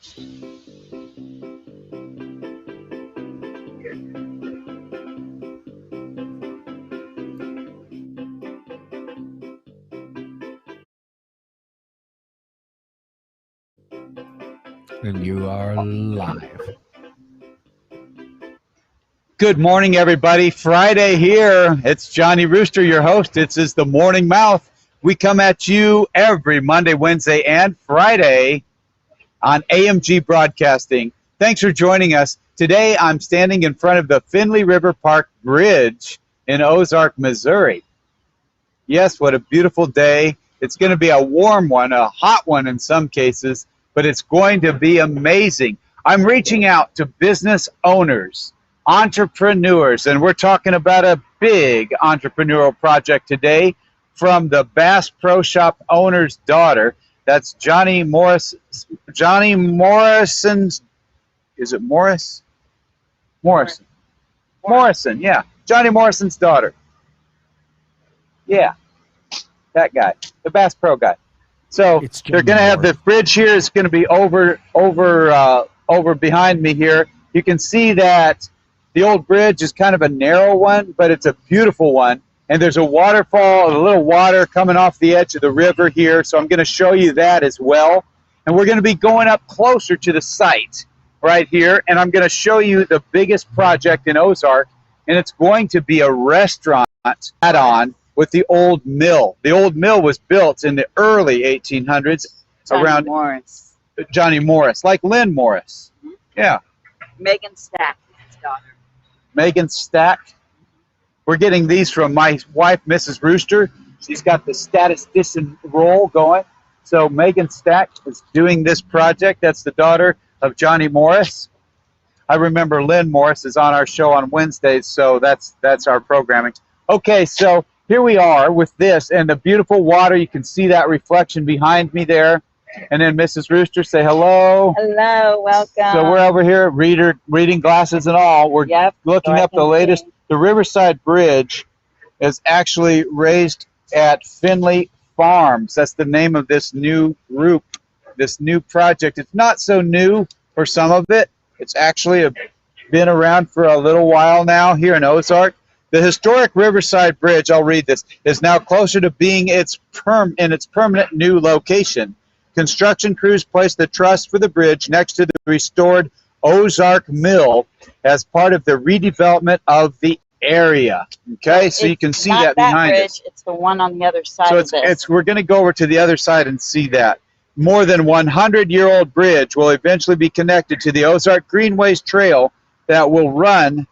And you are live. Good morning, everybody. Friday here. It's Johnny Rooster, your host. This is the Morning Mouth. We come at you every Monday, Wednesday, and Friday on AMG Broadcasting. Thanks for joining us. Today, I'm standing in front of the Finley River Park Bridge in Ozark, Missouri. Yes, what a beautiful day. It's going to be a warm one, a hot one in some cases, but it's going to be amazing. I'm reaching out to business owners, entrepreneurs, and we're talking about a big entrepreneurial project today from the Bass Pro Shop owner's daughter. That's Johnny Morrison's, is it Morris? Morrison, yeah. Johnny Morrison's daughter. Yeah, that guy, the Bass Pro guy. So they're going to have the bridge here. It's going to be over behind me here. You can see that the old bridge is kind of a narrow one, but it's a beautiful one. And there's a waterfall, a little water coming off the edge of the river here. So I'm going to show you that as well. And we're going to be going up closer to the site right here. And I'm going to show you the biggest project in Ozark. And it's going to be a restaurant add-on with the old mill. The old mill was built in the early 1800s around Johnny Morris, like Lynn Morris. Mm-hmm. Yeah. Megan Stack, his daughter. Megan Stack. We're getting these from my wife, Mrs. Rooster. She's got the statistician role going. So Megan Stack is doing this project. That's the daughter of Johnny Morris. I remember Lynn Morris is on our show on Wednesdays, so that's our programming. Okay, so here we are with this and the beautiful water. You can see that reflection behind me there. And then Mrs. Rooster, say hello. Hello, welcome. So we're over here, reading glasses and all. We're looking up the latest. The Riverside Bridge is actually raised at Finley Farms. That's the name of this new group, this new project. It's not so new for some of it. It's actually been around for a little while now here in Ozark. The historic Riverside Bridge, I'll read this, is now closer to being in its permanent new location. Construction crews placed the truss for the bridge next to the restored Ozark Mill as part of the redevelopment of the area. Okay, so you can see that behind us. It's the one on the other side of this. We're going to go over to the other side and see that. More than 100-year-old bridge will eventually be connected to the Ozark Greenways Trail that will run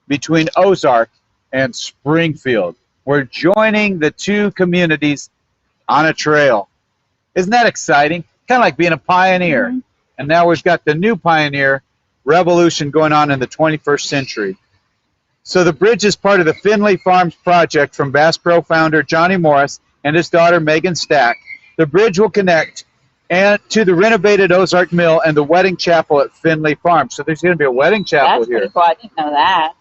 between Ozark and Springfield. We're joining the two communities on a trail. Isn't that exciting? Kind of like being a pioneer. Mm-hmm. And now we've got the new pioneer revolution going on in the 21st century. So the bridge is part of the Finley Farms project from Bass Pro founder Johnny Morris and his daughter Megan Stack. The bridge will connect to the renovated Ozark Mill and the wedding chapel at Finley Farms. So there's going to be a wedding chapel here. That's pretty cool. I didn't know that.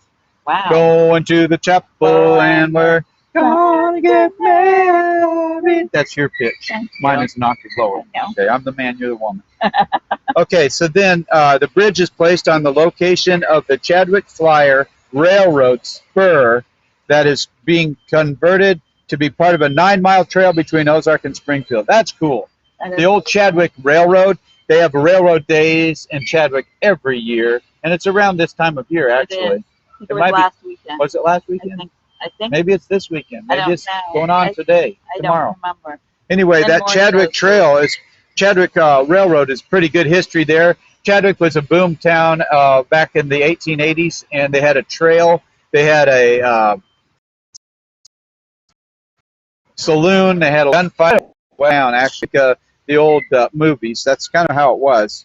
Wow. Going to the chapel and we're gonna get married. That's your pitch. Mine is an octave lower. Okay, I'm the man, you're the woman. Okay, so then the bridge is placed on the location of the Chadwick Flyer Railroad spur that is being converted to be part of a 9-mile trail between Ozark and Springfield. That's cool. The old Chadwick Railroad, they have railroad days in Chadwick every year, and it's around this time of year, actually. It was last weekend. Was it last weekend? I think. Maybe it's this weekend. Maybe it's going on today, tomorrow. I don't remember. Anyway, that Chadwick Chadwick Railroad is pretty good history there. Chadwick was a boom town back in the 1880s, and they had a trail. They had a saloon. They had a gunfight. Wow, actually, the old movies. That's kind of how it was.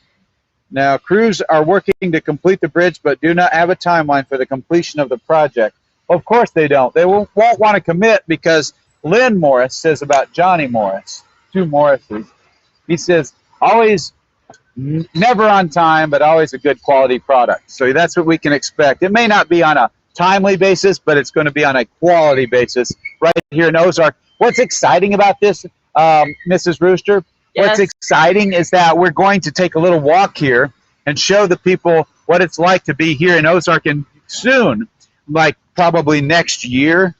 Now, crews are working to complete the bridge, but do not have a timeline for the completion of the project. Of course they don't. They won't want to commit because Lynn Morris says about Johnny Morris, two Morrises, he says, always, never on time, but always a good quality product. So that's what we can expect. It may not be on a timely basis, but it's going to be on a quality basis right here in Ozark. What's exciting about this, Mrs. Rooster, What's exciting is that we're going to take a little walk here and show the people what it's like to be here in Ozark. And soon, like probably next year,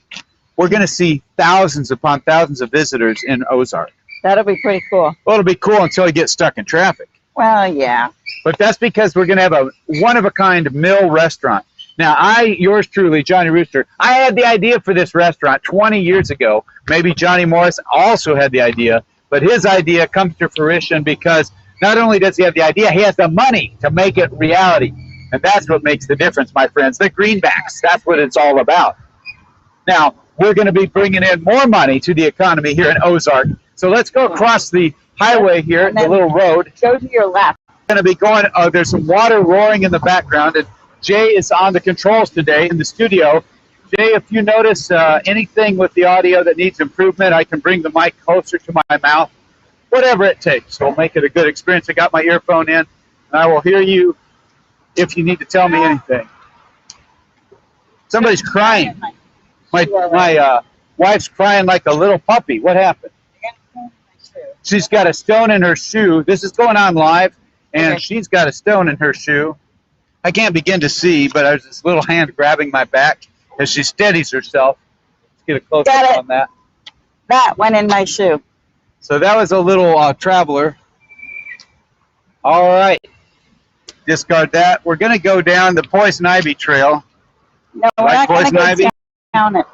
we're going to see thousands upon thousands of visitors in Ozark. That'll be pretty cool. Well, it'll be cool until you get stuck in traffic. Well, yeah. But that's because we're going to have a one-of-a-kind mill restaurant. Now, yours truly, Johnny Rooster, I had the idea for this restaurant 20 years ago. Maybe Johnny Morris also had the idea, but his idea comes to fruition because not only does he have the idea, he has the money to make it reality. And that's what makes the difference, my friends. The greenbacks, that's what it's all about. Now, we're going to be bringing in more money to the economy here in Ozark. So let's go across the highway here, the little road. Go to your left. We're going to be going, there's some water roaring in the background, and Jay is on the controls today in the studio. Jay, if you notice anything with the audio that needs improvement, I can bring the mic closer to my mouth. Whatever it takes, we'll make it a good experience. I got my earphone in, and I will hear you if you need to tell me anything. Somebody's crying. My wife's crying like a little puppy. What happened? She's got a stone in her shoe. This is going on live, and she's got a stone in her shoe. I can't begin to see, but there's this little hand grabbing my back as she steadies herself. Let's get a close-up on that. That went in my shoe. So that was a little traveler. All right. Discard that. We're going to go down the Poison Ivy Trail. No, we're not going to go down it.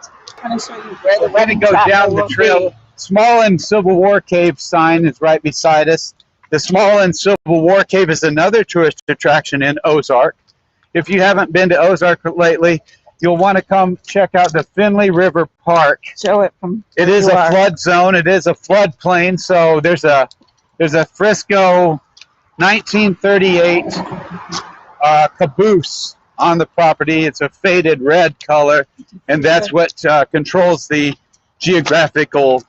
I'm going to show you where the we're going to go down the trail. Smallland Civil War Cave sign is right beside us. The Smallland Civil War Cave is another tourist attraction in Ozark. If you haven't been to Ozark lately, you'll want to come check out the Finley River Park. Show it from It is a flood zone. It is a flood plain. So there's a Frisco 1938 caboose on the property. It's a faded red color, and that's what controls the geographical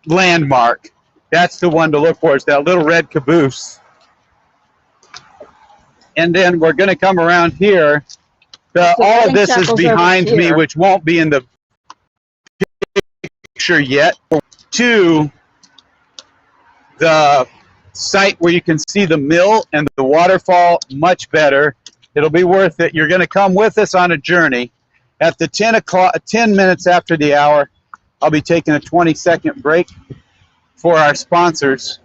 landmark. That's the one to look for, is that little red caboose. And then we're going to come around here. All of this is behind me, which won't be in the picture yet, to the site where you can see the mill and the waterfall much better. It'll be worth it. You're going to come with us on a journey. At the 10 minutes after the hour, I'll be taking a 20-second break for our sponsors.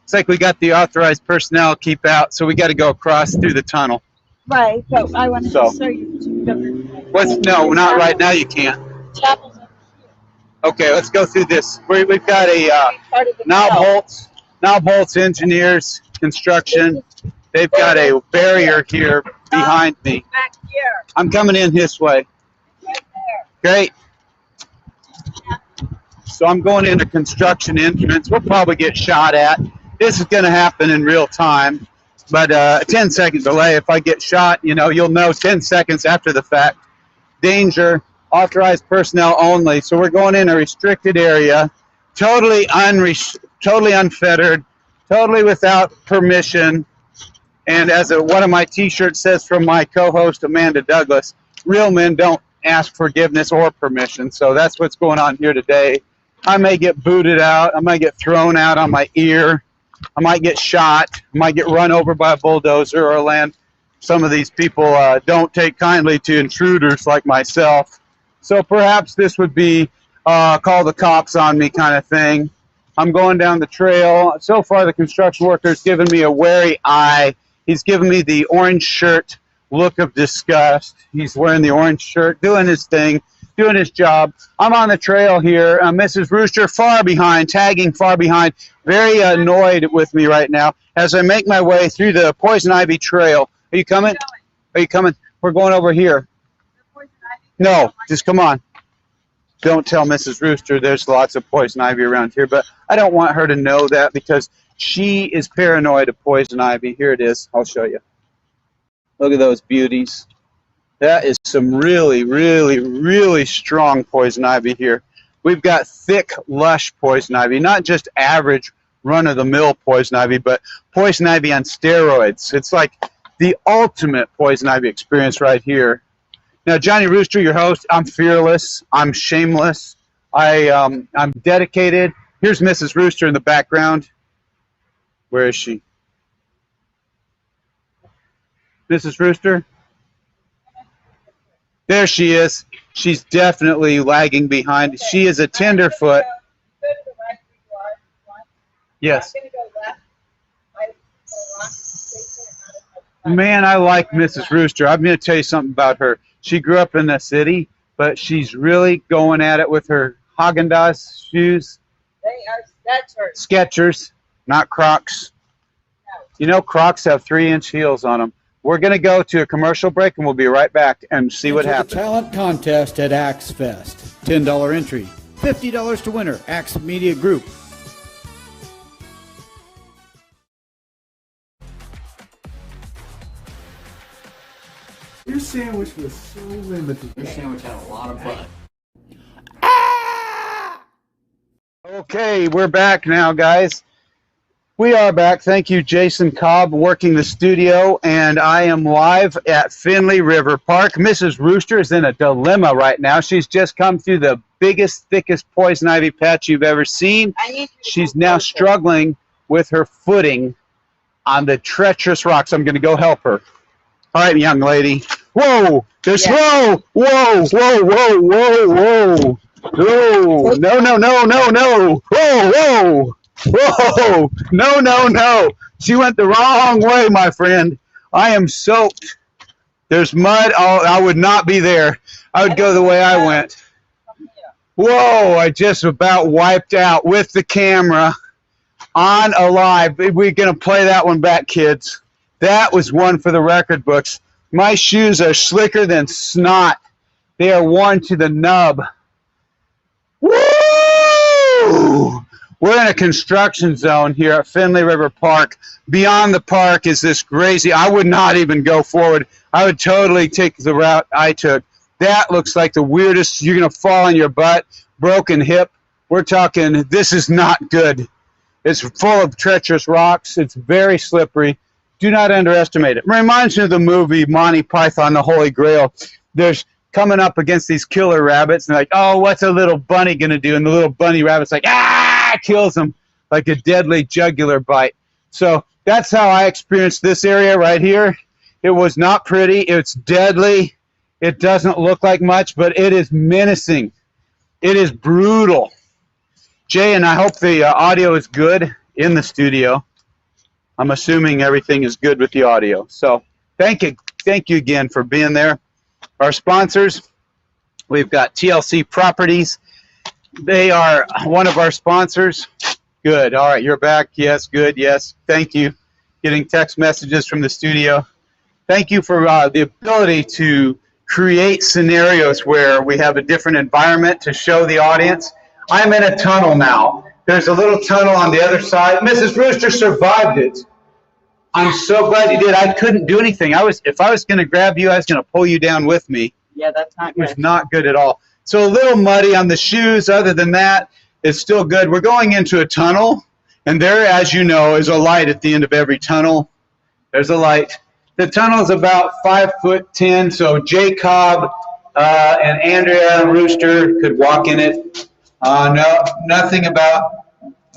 It's like we got the authorized personnel keep out, so we got to go across through the tunnel. Right, but I want to show you. No, not right now. You can't. Chapel's up here. Okay, let's go through this. We've got a Knob Holtz Engineers Construction. They've got a barrier here behind me. Back here. I'm coming in this way. Right there. Great. So I'm going into construction entrance. We'll probably get shot at. This is going to happen in real time. But a 10-second delay, if I get shot, you'll know 10 seconds after the fact. Danger, authorized personnel only. So we're going in a restricted area, totally unfettered, totally without permission. And as one of my T-shirts says from my co-host Amanda Douglas, real men don't ask forgiveness or permission. So that's what's going on here today. I may get booted out. I might get thrown out on my ear. I might get shot. I might get run over by a bulldozer or land. Some of these people don't take kindly to intruders like myself. So perhaps this would be call the cops on me kind of thing. I'm going down the trail. So far, the construction worker's given me a wary eye. He's given me the orange shirt look of disgust. He's wearing the orange shirt, doing his thing, doing his job. I'm on the trail here. Mrs. Rooster far behind, tagging far behind, very annoyed with me right now as I make my way through the Poison Ivy Trail. Are you coming? Are you coming? We're going over here. No, just come on. Don't tell Mrs. Rooster there's lots of poison ivy around here, but I don't want her to know that because she is paranoid of poison ivy. Here it is. I'll show you. Look at those beauties. That is some really, really, really strong poison ivy here. We've got thick, lush poison ivy, not just average run-of-the-mill poison ivy, but poison ivy on steroids. It's like the ultimate poison ivy experience right here. Now, Johnny Rooster, your host, I'm fearless. I'm shameless. I'm dedicated. Here's Mrs. Rooster in the background. Where is she? Mrs. Rooster? There she is. She's definitely lagging behind. Okay. She is a tenderfoot. Go to the right where you are. Yes. I'm going to go left. Man, I like Mrs. Rooster. I'm going to tell you something about her. She grew up in the city, but she's really going at it with her Haagen-Dazs shoes. They are Skechers. Skechers, not Crocs. No. You know, Crocs have 3-inch heels on them. We're going to go to a commercial break, and we'll be right back and see what happens. The talent contest at Axe Fest. $10 entry, $50 to winner. Axe Media Group. Your sandwich was so limited. Your sandwich had a lot of butter. Okay, we're back now, guys. We are back. Thank you, Jason Cobb, working the studio, and I am live at Finley River Park. Mrs. Rooster is in a dilemma right now. She's just come through the biggest, thickest poison ivy patch you've ever seen. She's now struggling with her footing on the treacherous rocks. I'm going to go help her. All right, young lady. Whoa! There's whoa! Whoa! Whoa! Whoa! Whoa! Whoa! Whoa! No! No! No! No! No! Whoa! Whoa! Whoa! No! No! No! She went the wrong way, my friend. I am soaked. There's mud. Oh, I would not be there. I would go the way I went. Whoa! I just about wiped out with the camera on alive. We're gonna play that one back, kids. That was one for the record books. My shoes are slicker than snot. They are worn to the nub. Woo! We're in a construction zone here at Finley River Park. Beyond the park is this crazy. I would not even go forward. I would totally take the route I took. That looks like the weirdest. You're going to fall on your butt, broken hip. We're talking, this is not good. It's full of treacherous rocks. It's very slippery. Do not underestimate it. It reminds me of the movie Monty Python, The Holy Grail. There's coming up against these killer rabbits, and they're like, oh, what's a little bunny going to do? And the little bunny rabbit's like, kills them like a deadly jugular bite. So that's how I experienced this area right here. It was not pretty. It's deadly. It doesn't look like much, but it is menacing. It is brutal. Jay, and I hope the audio is good in the studio. I'm assuming everything is good with the audio. So thank you again for being there. Our sponsors, we've got TLC Properties. They are one of our sponsors. Good. All right, you're back. Yes, good. Yes, thank you. Getting text messages from the studio. Thank you for the ability to create scenarios where we have a different environment to show the audience. I'm in a tunnel now. There's a little tunnel on the other side. Mrs. Rooster survived it. I'm so glad you did. I couldn't do anything. If I was going to grab you, I was going to pull you down with me. Yeah, that's not good. It was not good at all. So a little muddy on the shoes. Other than that, it's still good. We're going into a tunnel, and there, as you know, is a light at the end of every tunnel. There's a light. The tunnel is about 5'10", so Jay Cobb and Andrea Rooster could walk in it. No, nothing about.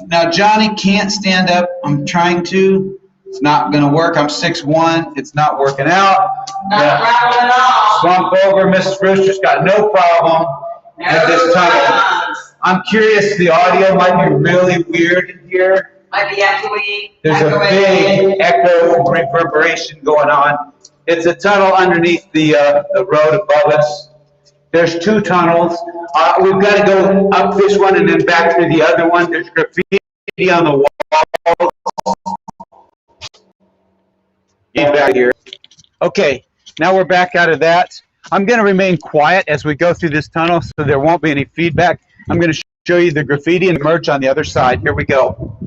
Now Johnny can't stand up. I'm trying to. It's not going to work. I'm 6'1". It's not working out. Not traveling at all. Swamp over. Mrs. Rooster's got no problem at this tunnel. I'm curious. The audio might be really weird in here. Might be echoey. There's a big echo reverberation going on. It's a tunnel underneath the road above us. There's two tunnels. We've got to go up this one and then back through the other one. There's graffiti on the wall. Get back here. Okay, now we're back out of that. I'm going to remain quiet as we go through this tunnel so there won't be any feedback. I'm going to show you the graffiti and merch on the other side. Here we go.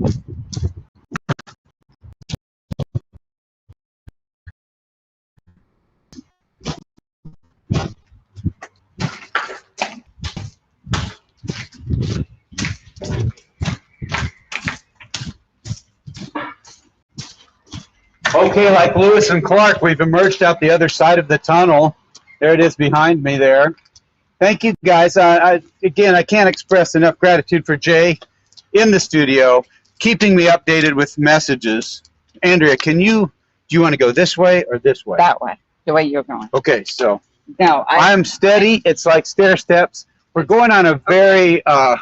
Okay, like Lewis and Clark, we've emerged out the other side of the tunnel. There it is behind me there. Thank you, guys. Again, I can't express enough gratitude for Jay in the studio keeping me updated with messages. Andrea, do you want to go this way or this way? That way, the way you're going. Okay, so No, I'm steady. It's like stair steps. We're going on a very I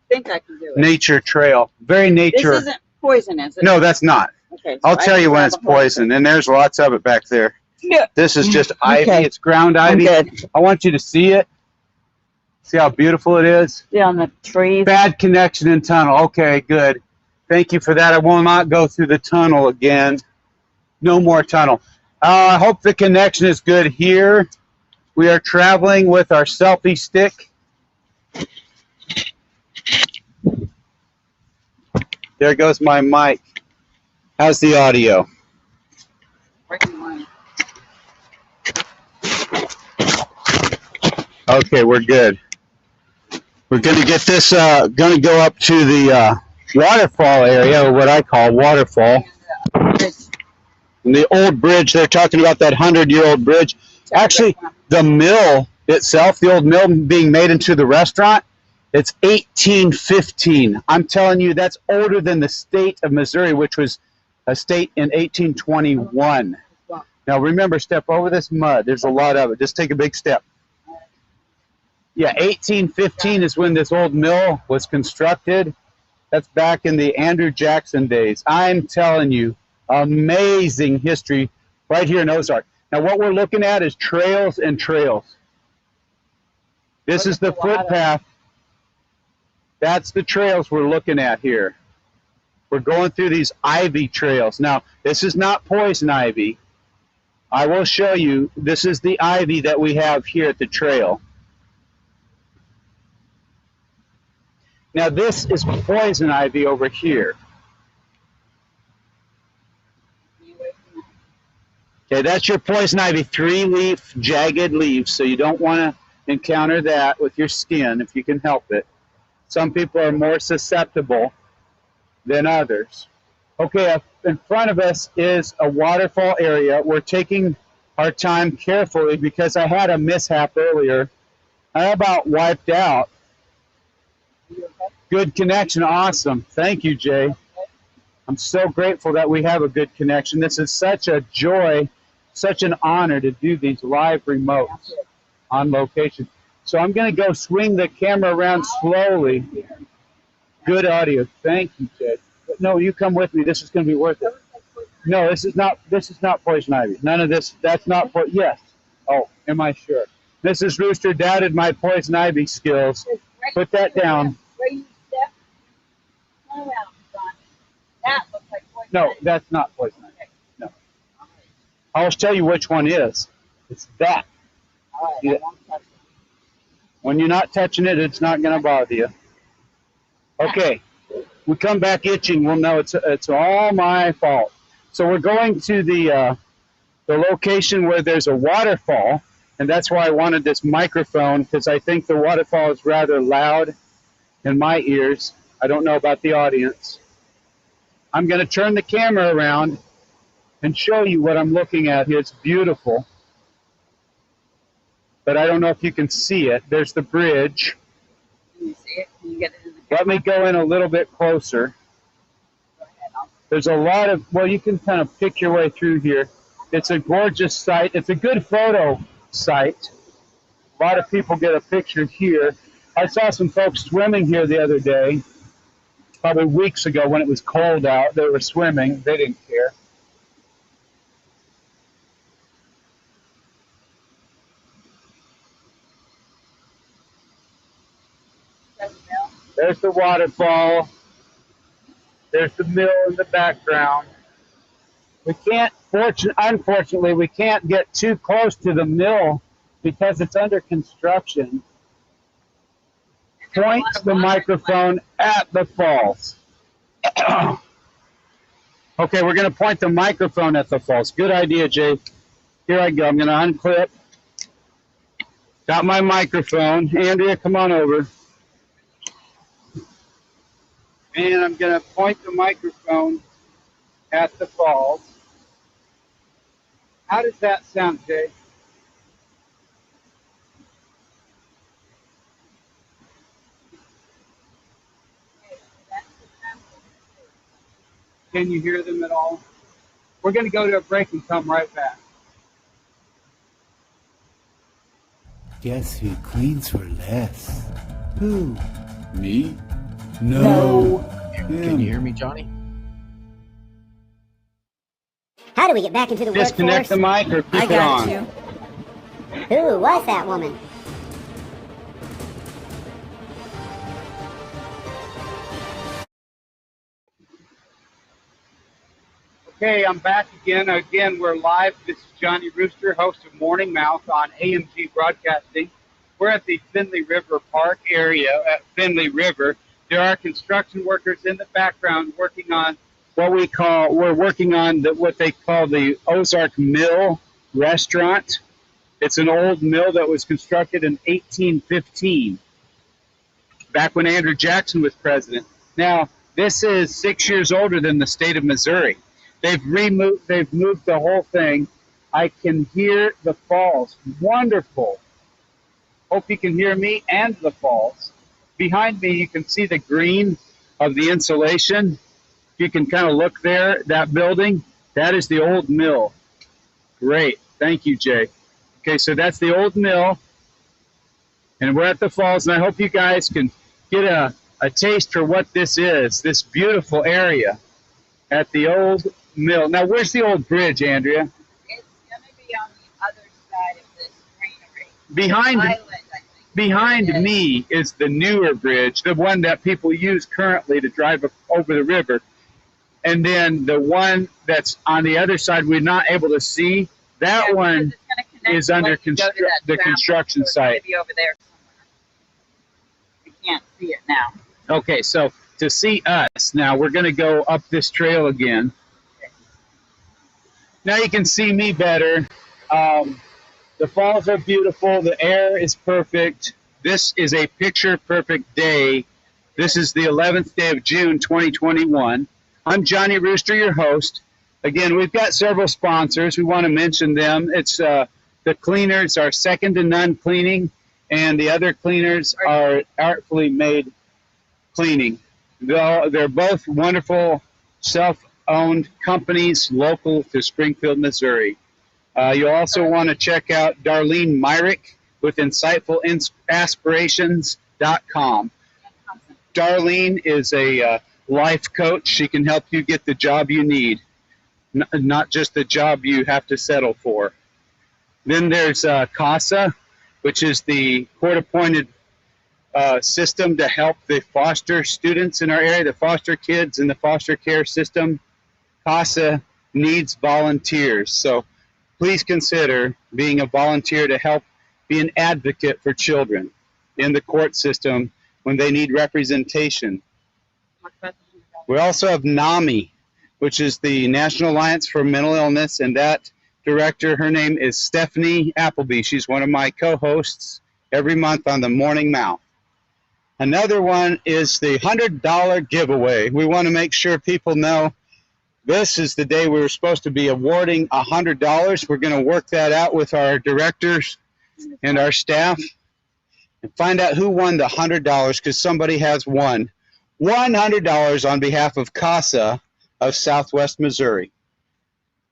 think I can do it. nature trail. Very nature. This isn't poison, is it? No, that's not. Okay. So I'll tell you when it's poison, and there's lots of it back there. Yeah. This is just ivy. Okay. It's ground ivy. Good. I want you to see it. See how beautiful it is? Yeah, on the trees. Bad connection in tunnel. Okay, good. Thank you for that. I will not go through the tunnel again. No more tunnel. I hope the connection is good here. We are traveling with our selfie stick. There goes my mic. How's the audio? Okay, we're good. We're going to get this, going to go up to the waterfall area, or what I call waterfall. And the old bridge, they're talking about that 100-year-old bridge. Actually, the mill itself, the old mill being made into the restaurant, it's 1815. I'm telling you, that's older than the state of Missouri, which was a state in 1821. Now remember, step over this mud. There's a lot of it. Just take a big step. Yeah, 1815 is when this old mill was constructed. That's back in the Andrew Jackson days. I'm telling you, amazing history right here in Ozark. Now what we're looking at is trails and trails. This is the footpath. That's the trails we're looking at here. We're going through these ivy trails. Now, this is not poison ivy. I will show you. This is the ivy that we have here at the trail. Now, this is poison ivy over here. Okay, that's your poison ivy, 3-leaf jagged leaves, so you don't want to encounter that with your skin if you can help it. Some people are more susceptible than others. Okay, up in front of us is a waterfall area. We're taking our time carefully because I had a mishap earlier. I about wiped out. Good connection, awesome. Thank you, Jay. I'm so grateful that we have a good connection. This is such a joy, such an honor to do these live remotes on location. So I'm going to go swing the camera around slowly. Good audio. Thank you, Jay. But no, you come with me. This is going to be worth it. No, this is not poison ivy. None of this. That's not poison. Yes. Oh, am I sure? Mrs. Rooster doubted my poison ivy skills. Put that down. No, that's not poison ivy. No. I'll tell you which one is. It's that. Yeah. When you're not touching it, it's not going to bother you. Okay. We come back itching, we'll know it's all my fault. So we're going to the location where there's a waterfall, and that's why I wanted this microphone, because I think the waterfall is rather loud in my ears. I don't know about the audience. I'm going to turn the camera around and show you what I'm looking at here. It's beautiful, but I don't know if you can see it. There's the bridge. Can you see it? Can you get it in the camera? Let me go in a little bit closer. There's a lot of, well, you can kind of pick your way through here. It's a gorgeous site. It's a good photo site. A lot of people get a picture here. I saw some folks swimming here the other day, probably weeks ago when it was cold out. They were swimming. They didn't care. There's the waterfall. There's the mill in the background. We can't, unfortunately, we can't get too close to the mill because it's under construction. Point the microphone at the falls. Okay, we're going to point the microphone at the falls. Good idea, Jay. Here I go. I'm going to unclip. Got my microphone. Andrea, come on over. And I'm going to point the microphone at the falls. How does that sound, Jay? Can you hear them at all? We're going to go to a break and come right back. Guess who cleans for less? Who? Me? No. Can you hear me, Johnny? How do we get back into the Disconnect the workforce? mic or keep I it on. got you. Who was that woman? Okay, I'm back again. Again, we're live. This is Johnny Rooster, host of Morning Mouth on AMG Broadcasting. We're at the Finley River Park area at Finley River. There are construction workers in the background working on what they call the Ozark Mill restaurant. It's an old mill that was constructed in 1815, back when Andrew Jackson was president. Now, this is 6 years older than the state of Missouri. They've moved the whole thing. I can hear the falls. Wonderful. Hope you can hear me and the falls. Behind me, you can see the green of the insulation. You can kind of look there, that building. That is the old mill. Great. Thank you, Jay. Okay, so that's the old mill. And we're at the falls, and I hope you guys can get a taste for what this is, this beautiful area at the old mill. Now, where's the old bridge, Andrea? It's going to be on the other side of this greenery. Island, I think. Behind me is the newer bridge, the one that people use currently to drive over the river. And then the one that's on the other side we're not able to see, that one is under the construction site. It's going to be over there somewhere. We can't see it now. Okay, so to see us, now we're going to go up this trail again. Now you can see me better. The falls are beautiful. The air is perfect. This is a picture-perfect day. This is the 11th day of June, 2021. I'm Johnny Rooster, your host. Again, we've got several sponsors. We want to mention them. It's the cleaners are second to none cleaning, and the other cleaners are Artfully Made Cleaning. They're both wonderful self-owned companies local to Springfield, Missouri. You'll also want to check out Darlene Myrick with InsightfulAspirations.com. Darlene is a life coach. She can help you get the job you need, not just the job you have to settle for. Then there's CASA, which is the court-appointed system to help the foster students in our area, the foster kids in the foster care system. CASA needs volunteers, so please consider being a volunteer to help be an advocate for children in the court system when they need representation. We also have NAMI, which is the National Alliance for Mental Illness, and that director, her name is Stephanie Appleby. She's one of my co-hosts every month on the Morning Mouth. Another one is the $100 giveaway. We want to make sure people know this is the day we were supposed to be awarding $100. We're going to work that out with our directors and our staff and find out who won the $100, because somebody has won $100 on behalf of CASA of Southwest Missouri.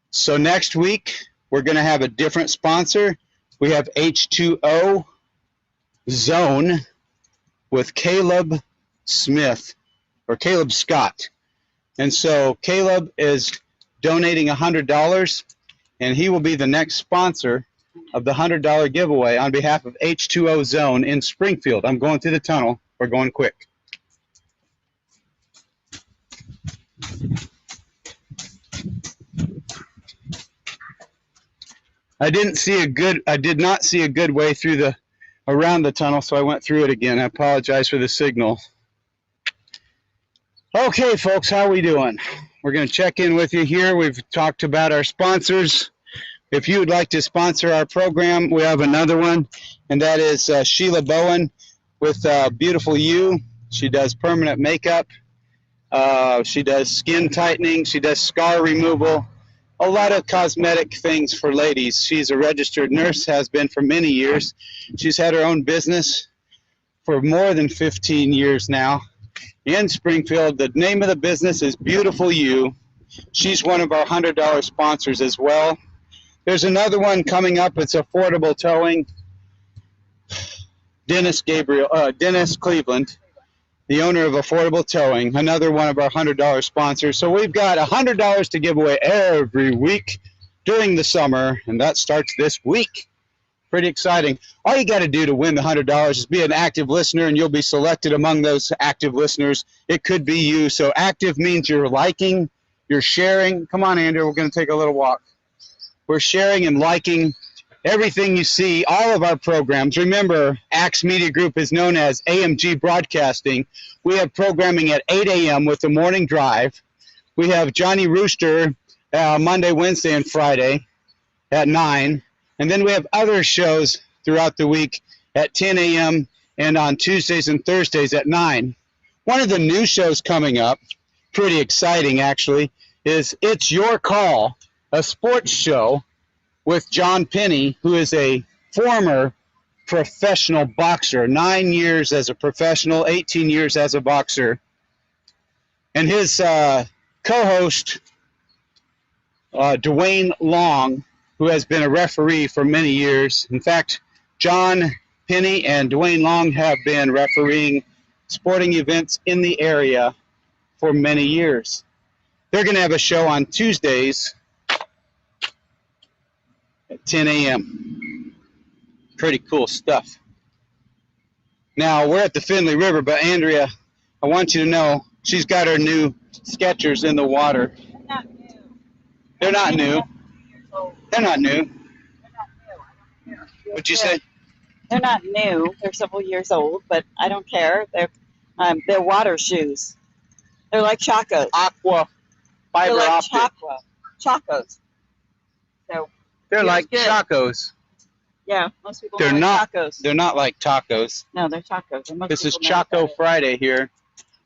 So next week, we're going to have a different sponsor. We have H2O Zone with Caleb Smith, or Caleb Scott. And so Caleb is donating $100, and he will be the next sponsor of the $100 giveaway on behalf of H2O Zone in Springfield. I'm going through the tunnel. We're going quick. I did not see a good way through around the tunnel, so I went through it again. I apologize for the signal. Okay, folks, how are we doing? We're going to check in with you here. We've talked about our sponsors. If you would like to sponsor our program, we have another one, and that is Sheila Bowen with Beautiful You. She does permanent makeup. She does skin tightening. She does scar removal. A lot of cosmetic things for ladies. She's a registered nurse, has been for many years. She's had her own business for more than 15 years now in Springfield. The name of the business is Beautiful You, She's one of our $100 sponsors as well. There's another one coming up. It's affordable towing. Dennis Cleveland, the owner of Affordable Towing, another one of our $100 sponsors. So we've got $100 to give away every week during the summer, and that starts this week. Pretty exciting. All you got to do to win the $100 is be an active listener, and you'll be selected among those active listeners. It could be you. So active means you're liking, you're sharing. Come on, Andrew, we're going to take a little walk. We're sharing and liking everything you see, all of our programs. Remember, Axe Media Group is known as AMG Broadcasting. We have programming at 8 a.m. with the morning drive. We have Johnny Rooster Monday, Wednesday, and Friday at 9. And then we have other shows throughout the week at 10 a.m. and on Tuesdays and Thursdays at 9. One of the new shows coming up, pretty exciting actually, is It's Your Call, a sports show with John Penny, who is a former professional boxer, 9 years as a professional, 18 years as a boxer. And his co-host, Dwayne Long, who has been a referee for many years. In fact, John Penny and Dwayne Long have been refereeing sporting events in the area for many years. They're going to have a show on Tuesdays at 10 a.m. Pretty cool stuff. Now, we're at the Finley River, but Andrea, I want you to know she's got her new Skechers in the water. They're not new. They're not new. What'd you say? They're not new. They're several years old, but I don't care. They're water shoes. They're like Chacos. Aqua fiber They're like optic. Chacos. So They're like good. Chacos. Yeah, most people They're like not. Chacos. They're not like tacos. No, they're Chacos. And most This is people know Chaco about it. Friday here.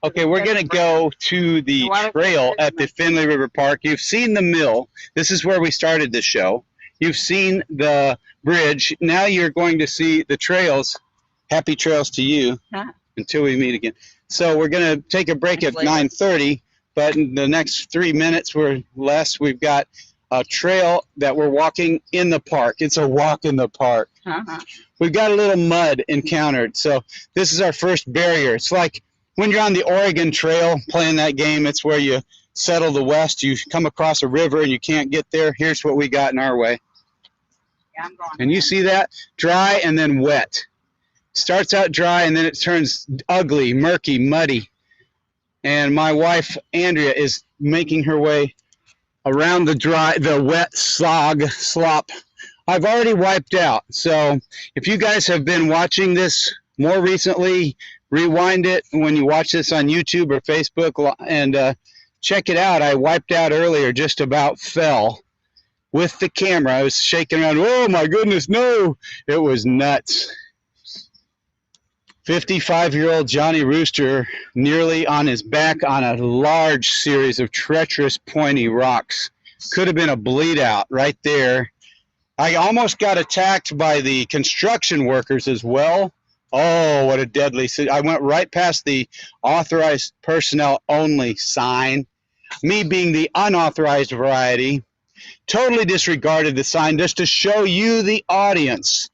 Okay, we're going to go to the trail at the Finley River Park. You've seen the mill. This is where we started the show. You've seen the bridge. Now you're going to see the trails. Happy trails to you until we meet again. So we're going to take a break at 9:30, but in the next 3 minutes or less, we've got a trail that we're walking in the park. It's a walk in the park. We've got a little mud encountered. So this is our first barrier. It's like when you're on the Oregon Trail playing that game, it's where you settle the west. You come across a river and you can't get there. Here's what we got in our way. Yeah, I'm going. And you see that? Dry and then wet. Starts out dry and then it turns ugly, murky, muddy. And my wife, Andrea, is making her way around the wet slop. I've already wiped out. So if you guys have been watching this more recently, rewind it when you watch this on YouTube or Facebook and check it out. I wiped out earlier, just about fell with the camera. I was shaking around. Oh my goodness, no. It was nuts. 55-year-old Johnny Rooster nearly on his back on a large series of treacherous pointy rocks. Could have been a bleed out right there. I almost got attacked by the construction workers as well. Oh, what a deadly I went right past the authorized personnel only sign. Me being the unauthorized variety, totally disregarded the sign just to show you, the audience,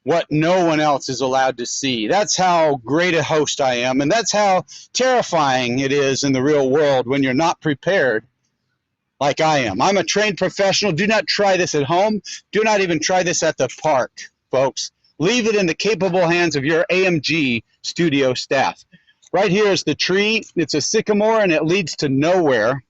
what no one else is allowed to see. That's how great a host I am, and that's how terrifying it is in the real world when you're not prepared like I am. I'm a trained professional. Do not try this at home. Do not even try this at the park, folks. Leave it in the capable hands of your AMG studio staff. Right here is the tree. It's a sycamore, and it leads to nowhere.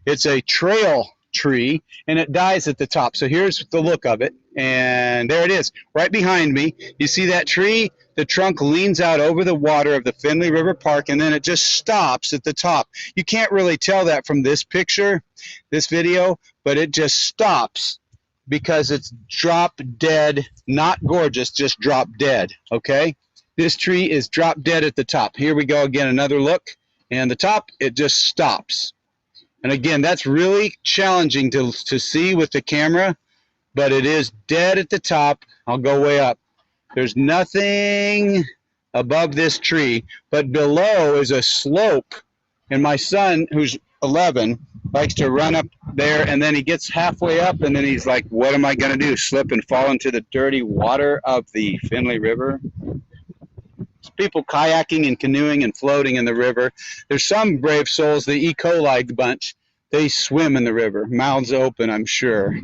It's a trail tree, and it dies at the top. So here's the look of it, and there it is, right behind me. You see that tree? The trunk leans out over the water of the Finley River Park, and then it just stops at the top. You can't really tell that from this picture, this video, but it just stops because it's drop dead, not gorgeous, just drop dead, okay? This tree is drop dead at the top. Here we go again, another look, and the top, it just stops. And again, that's really challenging to see with the camera, but it is dead at the top. I'll go way up. There's nothing above this tree, but below is a slope. And my son, who's 11 likes to run up there, and then he gets halfway up, and then he's like, what am I going to do, slip and fall into the dirty water of the Finley River? There's people kayaking and canoeing and floating in the river. There's some brave souls, the E. coli bunch. They swim in the river, mouths open, I'm sure.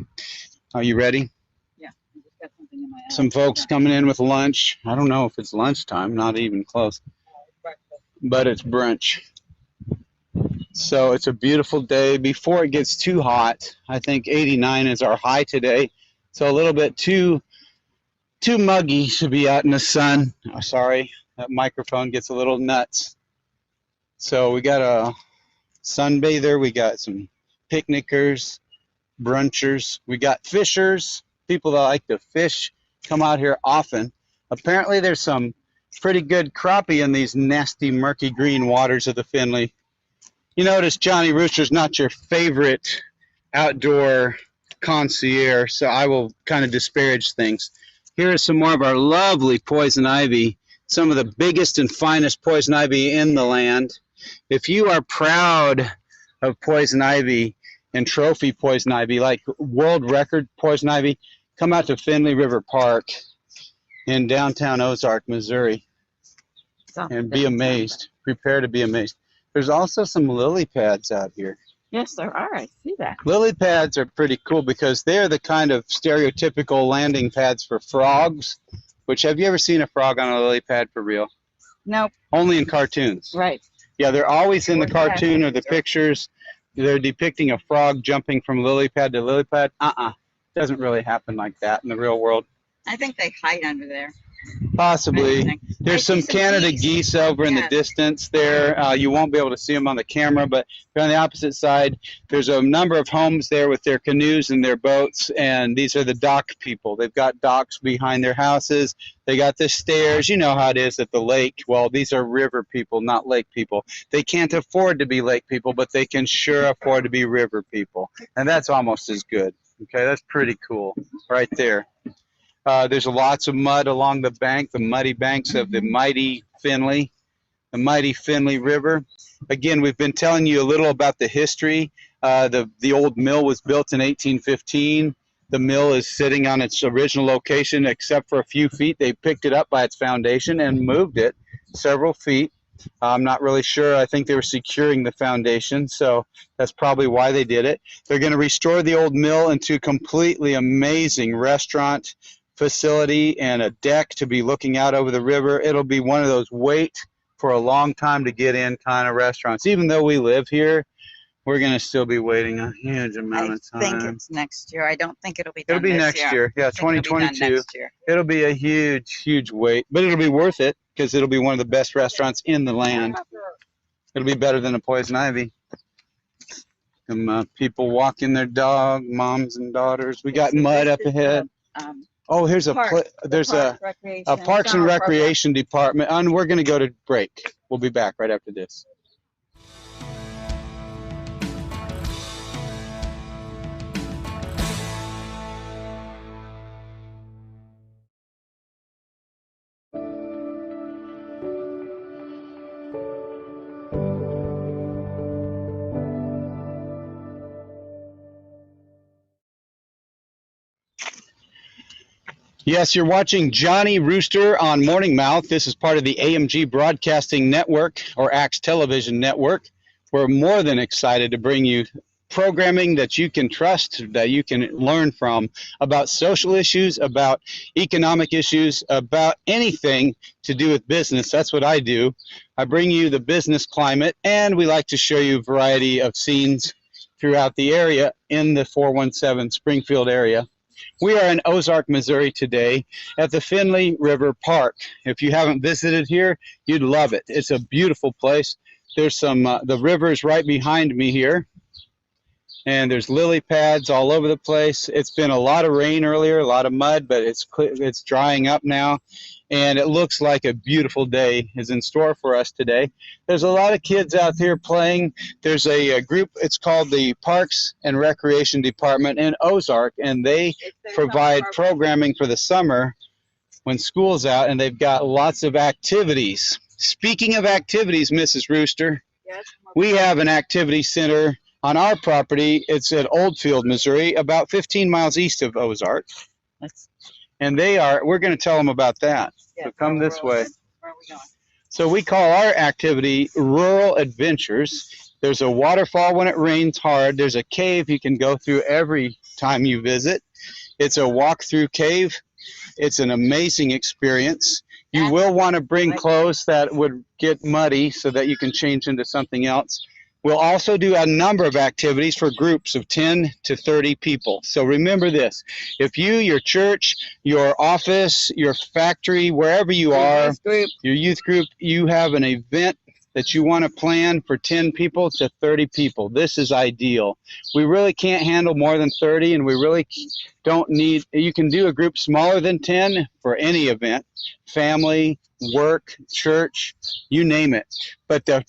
Are you ready? Yeah, I just got something in my eye. Some folks coming in with lunch. I don't know if it's lunchtime, not even close, but it's brunch. So it's a beautiful day before it gets too hot. I think 89 is our high today. So a little bit too muggy to be out in the sun. Oh, sorry, that microphone gets a little nuts. So we got a sunbather, we got some picnickers, brunchers, we got fishers, people that like to fish come out here often. Apparently there's some pretty good crappie in these nasty murky green waters of the Finley. You notice Johnny Rooster's not your favorite outdoor concierge, so I will kind of disparage things. Here is some more of our lovely poison ivy, some of the biggest and finest poison ivy in the land. If you are proud of poison ivy and trophy poison ivy, like world record poison ivy, come out to Finley River Park in downtown Ozark, Missouri, and be amazed. Prepare to be amazed. There's also some lily pads out here. Yes, there are. I see that. Lily pads are pretty cool because they're the kind of stereotypical landing pads for frogs. Which, have you ever seen a frog on a lily pad for real? Nope. Only in cartoons. Right. Yeah, they're always in the cartoon or the pictures. They're depicting a frog jumping from lily pad to lily pad. Doesn't really happen like that in the real world. I think they hide under there. Possibly. There's some Canada geese over in the distance there. You won't be able to see them on the camera, but on the opposite side, there's a number of homes there with their canoes and their boats, and these are the dock people. They've got docks behind their houses. They got the stairs. You know how it is at the lake. Well, these are river people, not lake people. They can't afford to be lake people, but they can sure afford to be river people, and that's almost as good. Okay, that's pretty cool right there. There's lots of mud along the bank, the muddy banks of the mighty Finley River. Again, we've been telling you a little about the history. The old mill was built in 1815. The mill is sitting on its original location except for a few feet. They picked it up by its foundation and moved it several feet. I'm not really sure. I think they were securing the foundation, so that's probably why they did it. They're going to restore the old mill into a completely amazing restaurant facility and a deck to be looking out over the river. It'll be one of those wait for a long time to get in kind of restaurants. Even though we live here, we're going to still be waiting a huge amount of time. I think it's next year. I don't think it'll be done It'll be this next year. Yeah, 2022. It'll be a huge wait, but it'll be worth it because it'll be one of the best restaurants in the land. It'll be better than a poison ivy. Some people walking their dog, moms and daughters. We got mud up ahead. Oh, here's a there's a Parks and Recreation department, and we're going to go to break. We'll be back right after this. Yes, you're watching Johnny Rooster on Morning Mouth. This is part of the AMG Broadcasting Network, or AXE Television Network. We're more than excited to bring you programming that you can trust, that you can learn from, about social issues, about economic issues, about anything to do with business. That's what I do. I bring you the business climate, and we like to show you a variety of scenes throughout the area in the 417 Springfield area. We are in Ozark, Missouri today at the Finley River Park. If you haven't visited here, you'd love it. It's a beautiful place. There's some, the river is right behind me here, and there's lily pads all over the place. It's been a lot of rain earlier, a lot of mud, but it's drying up now, and it looks like a beautiful day is in store for us today. There's a lot of kids out here playing. There's a group, it's called the Parks and Recreation Department in Ozark, and they provide programming for the summer when school's out, and they've got lots of activities. Speaking of activities, Mrs. Rooster, Yes, we have an activity center on our property. It's at Oldfield, Missouri, about 15 miles east of Ozark. And we're going to tell them about that. So come this way. Where are we going? So we call our activity Rural Adventures. There's a waterfall when it rains hard. There's a cave you can go through every time you visit. It's a walk-through cave. It's an amazing experience. You will want to bring clothes that would get muddy so that you can change into something else. We'll also do a number of activities for groups of 10 to 30 people. So remember this, if you, your church, your office, your factory, wherever you are, your youth group, you have an event that you want to plan for 10 people to 30 people, this is ideal. We really can't handle more than 30, and we really don't need, you can do a group smaller than 10 for any event, family, work, church, you name it. But the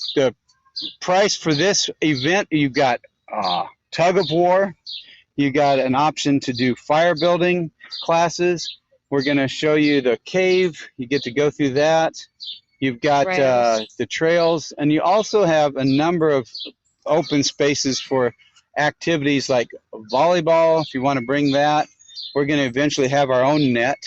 price for this event, you've got tug of war, you got an option to do fire building classes. We're going to show you the cave, you get to go through that. You've got the trails, and you also have a number of open spaces for activities like volleyball, if you want to bring that. We're going to eventually have our own net.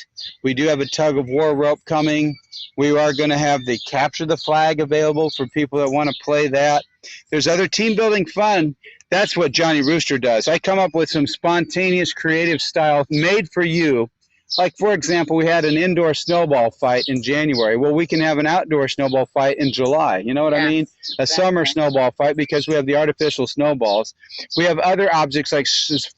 We do have a tug of war rope coming. We are going to have the capture the flag available for people that want to play that. There's other team building fun. That's what Johnny Rooster does. I come up with some spontaneous creative style made for you. Like, for example, we had an indoor snowball fight in January. Well, we can have an outdoor snowball fight in July. You know what I mean? A summer snowball fight, because we have the artificial snowballs. We have other objects like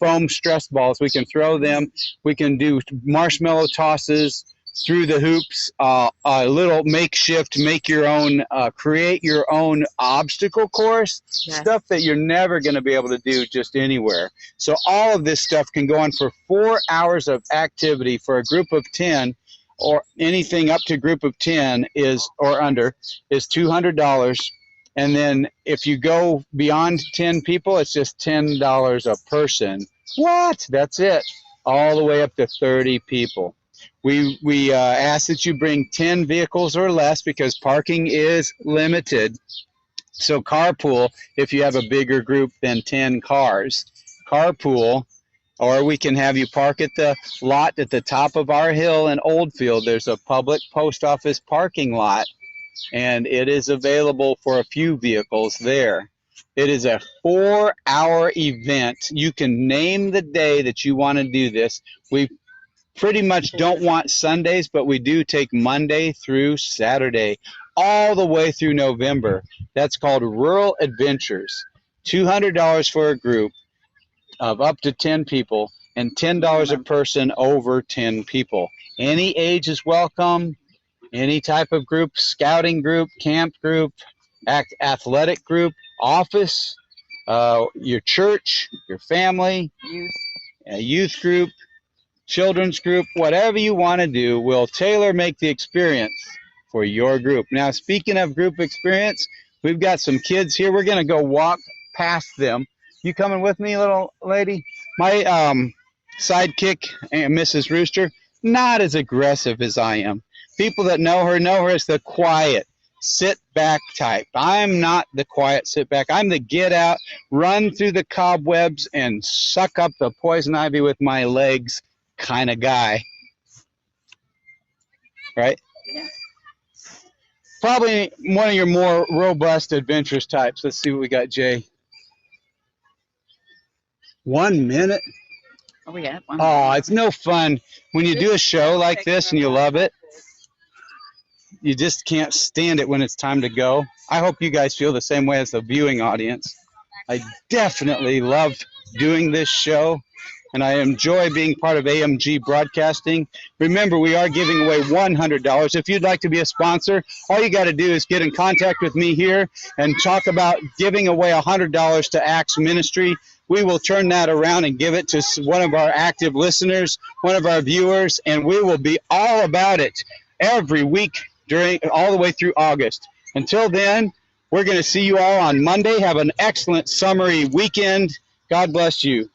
foam stress balls. We can throw them. We can do marshmallow tosses through the hoops, a little makeshift, make your own, create your own obstacle course, stuff that you're never going to be able to do just anywhere. So all of this stuff can go on for 4 hours of activity for a group of 10, or anything up to a group of 10 is, or under, is $200. And then if you go beyond 10 people, it's just $10 a person. What? That's it. All the way up to 30 people. We ask that you bring 10 vehicles or less because parking is limited. So carpool if you have a bigger group than 10 cars. Carpool, or we can have you park at the lot at the top of our hill in Oldfield. There's a public post office parking lot, and it is available for a few vehicles there. It is a 4-hour event. You can name the day that you want to do this. We pretty much don't want Sundays, but we do take Monday through Saturday, all the way through November. That's called Rural Adventures. $200 for a group of up to 10 people, and $10 a person over 10 people. Any age is welcome, any type of group, scouting group, camp group, athletic group, office, your church, your family, youth group, children's group, whatever you want to do, we'll tailor make the experience for your group. Now, speaking of group experience, we've got some kids here. We're going to go walk past them. You coming with me, little lady? My sidekick, Mrs. Rooster, not as aggressive as I am. People that know her as the quiet, sit back type. I'm not the quiet sit back. I'm the get out, run through the cobwebs, and suck up the poison ivy with my legs kind of guy, right? Yeah. Probably one of your more robust, adventurous types. Let's see what we got, Jay. 1 minute? Oh, we got one. Oh, it's no fun when you do a show like this and you love it. You just can't stand it when it's time to go. I hope you guys feel the same way as the viewing audience. I definitely love doing this show, and I enjoy being part of AMG Broadcasting. Remember, we are giving away $100. If you'd like to be a sponsor, all you got to do is get in contact with me here and talk about giving away $100 to Acts Ministry. We will turn that around and give it to one of our active listeners, one of our viewers, and we will be all about it every week all the way through August. Until then, we're going to see you all on Monday. Have an excellent summery weekend. God bless you.